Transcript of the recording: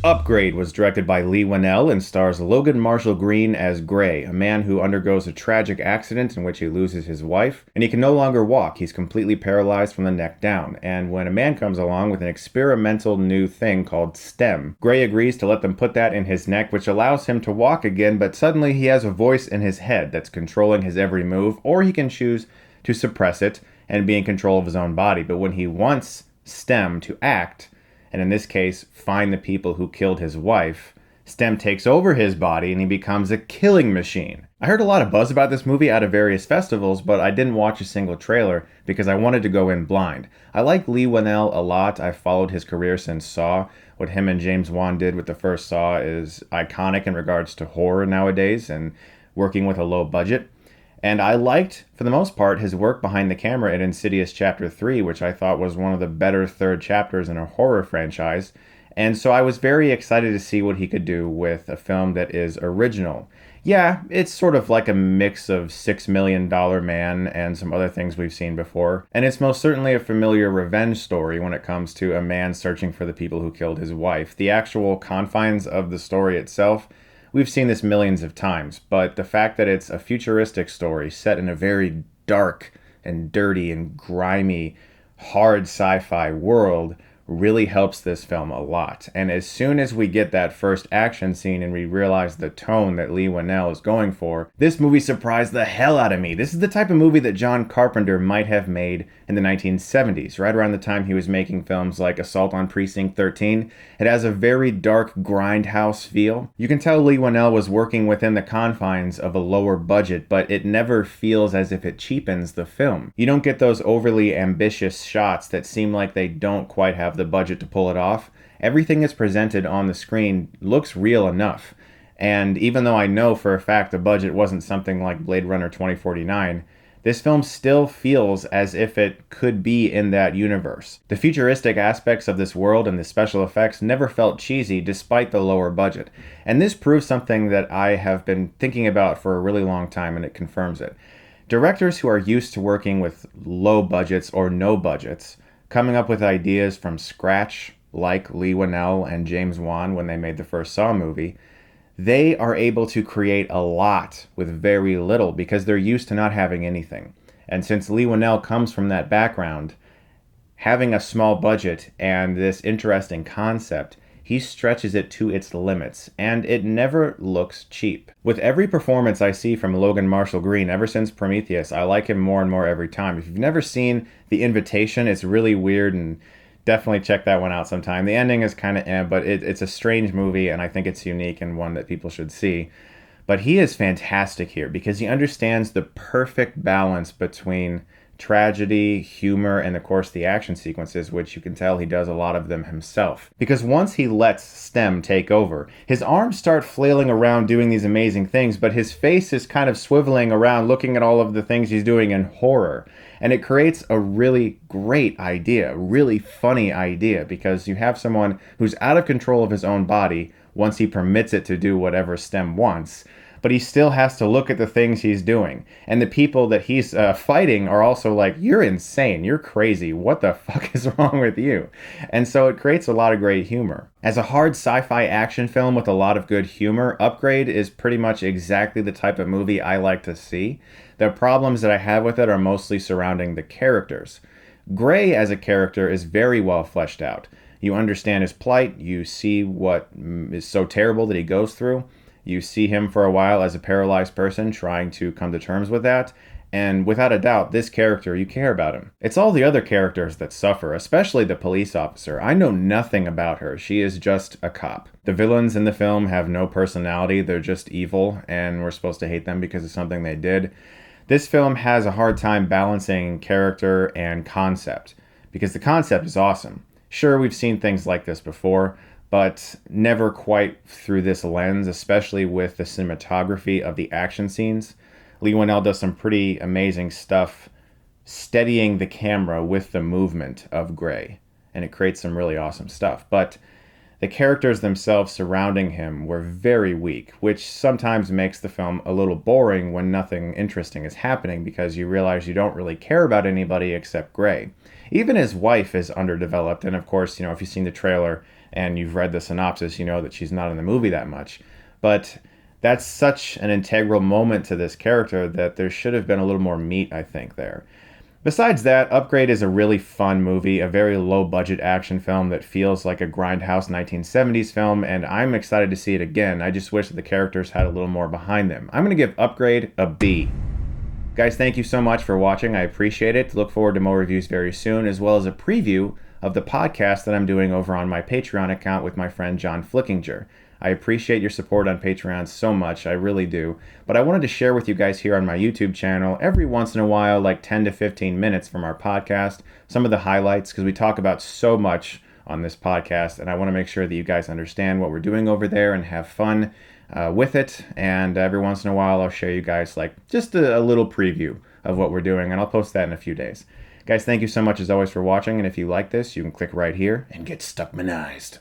Upgrade was directed by Leigh Whannell and stars Logan Marshall Green as Gray, a man who undergoes a tragic accident in which he loses his wife, and he can no longer walk. He's completely paralyzed from the neck down. And when a man comes along with an experimental new thing called STEM, Gray agrees to let them put that in his neck, which allows him to walk again, but suddenly he has a voice in his head that's controlling his every move, or he can choose to suppress it and be in control of his own body. But when he wants STEM to act, and in this case, find the people who killed his wife, STEM takes over his body and he becomes a killing machine. I heard a lot of buzz about this movie out of various festivals, but I didn't watch a single trailer because I wanted to go in blind. I like Leigh Whannell a lot. I've followed his career since Saw. What him and James Wan did with the first Saw is iconic in regards to horror nowadays and working with a low budget. And I liked, for the most part, his work behind the camera in Insidious Chapter 3, which I thought was one of the better third chapters in a horror franchise. And so I was very excited to see what he could do with a film that is original. Yeah, it's sort of like a mix of $6 Million Man and some other things we've seen before. And it's most certainly a familiar revenge story when it comes to a man searching for the people who killed his wife. The actual confines of the story itself, we've seen this millions of times, but the fact that it's a futuristic story set in a very dark and dirty and grimy, hard sci-fi world really helps this film a lot. And as soon as we get that first action scene and we realize the tone that Leigh Whannell is going for, this movie surprised the hell out of me. This is the type of movie that John Carpenter might have made in the 1970s, right around the time he was making films like Assault on Precinct 13. It has a very dark grindhouse feel. You can tell Leigh Whannell was working within the confines of a lower budget, but it never feels as if it cheapens the film. You don't get those overly ambitious shots that seem like they don't quite have the budget to pull it off. Everything that's presented on the screen looks real enough. And even though I know for a fact the budget wasn't something like Blade Runner 2049, this film still feels as if it could be in that universe. The futuristic aspects of this world and the special effects never felt cheesy despite the lower budget. And this proves something that I have been thinking about for a really long time, and it confirms it. Directors who are used to working with low budgets or no budgets, coming up with ideas from scratch, like Leigh Whannell and James Wan when they made the first Saw movie, they are able to create a lot with very little because they're used to not having anything. And since Leigh Whannell comes from that background, having a small budget and this interesting concept, he stretches it to its limits, and it never looks cheap. With every performance I see from Logan Marshall Green ever since Prometheus, I like him more and more every time. If you've never seen The Invitation, it's really weird, and definitely check that one out sometime. The ending is kind of but it's a strange movie, and I think it's unique and one that people should see. But he is fantastic here because he understands the perfect balance between tragedy, humor, and of course the action sequences, which you can tell he does a lot of them himself. Because once he lets STEM take over, his arms start flailing around doing these amazing things, but his face is kind of swiveling around looking at all of the things he's doing in horror. And it creates a really great idea, really funny idea, because you have someone who's out of control of his own body once he permits it to do whatever STEM wants, but he still has to look at the things he's doing. And the people that he's fighting are also like, you're insane, you're crazy, what the fuck is wrong with you? And so it creates a lot of great humor. As a hard sci-fi action film with a lot of good humor, Upgrade is pretty much exactly the type of movie I like to see. The problems that I have with it are mostly surrounding the characters. Gray as a character is very well fleshed out. You understand his plight, you see what is so terrible that he goes through. You see him for a while as a paralyzed person trying to come to terms with that, and without a doubt, this character, you care about him. It's all the other characters that suffer, especially the police officer. I know nothing about her. She is just a cop. The villains in the film have no personality. They're just evil, and we're supposed to hate them because of something they did. This film has a hard time balancing character and concept, because the concept is awesome. Sure, we've seen things like this before, but never quite through this lens, especially with the cinematography of the action scenes. Leigh Whannell does some pretty amazing stuff steadying the camera with the movement of Gray, and it creates some really awesome stuff. But the characters themselves surrounding him were very weak, which sometimes makes the film a little boring when nothing interesting is happening because you realize you don't really care about anybody except Gray. Even his wife is underdeveloped, and of course, if you've seen the trailer and you've read the synopsis, you know that she's not in the movie that much. But that's such an integral moment to this character that there should have been a little more meat, I think, there. Besides that, Upgrade is a really fun movie, a very low-budget action film that feels like a grindhouse 1970s film, and I'm excited to see it again. I just wish that the characters had a little more behind them. I'm going to give Upgrade a B. Guys, thank you so much for watching. I appreciate it. Look forward to more reviews very soon, as well as a preview of the podcast that I'm doing over on my Patreon account with my friend John Flickinger. I appreciate your support on Patreon so much, I really do. But I wanted to share with you guys here on my YouTube channel every once in a while, like 10 to 15 minutes from our podcast, some of the highlights, because we talk about so much on this podcast, and I want to make sure that you guys understand what we're doing over there and have fun with it. And every once in a while, I'll show you guys like just a little preview of what we're doing, and I'll post that in a few days. Guys, thank you so much as always for watching, and if you like this, you can click right here and get Stuckmanized.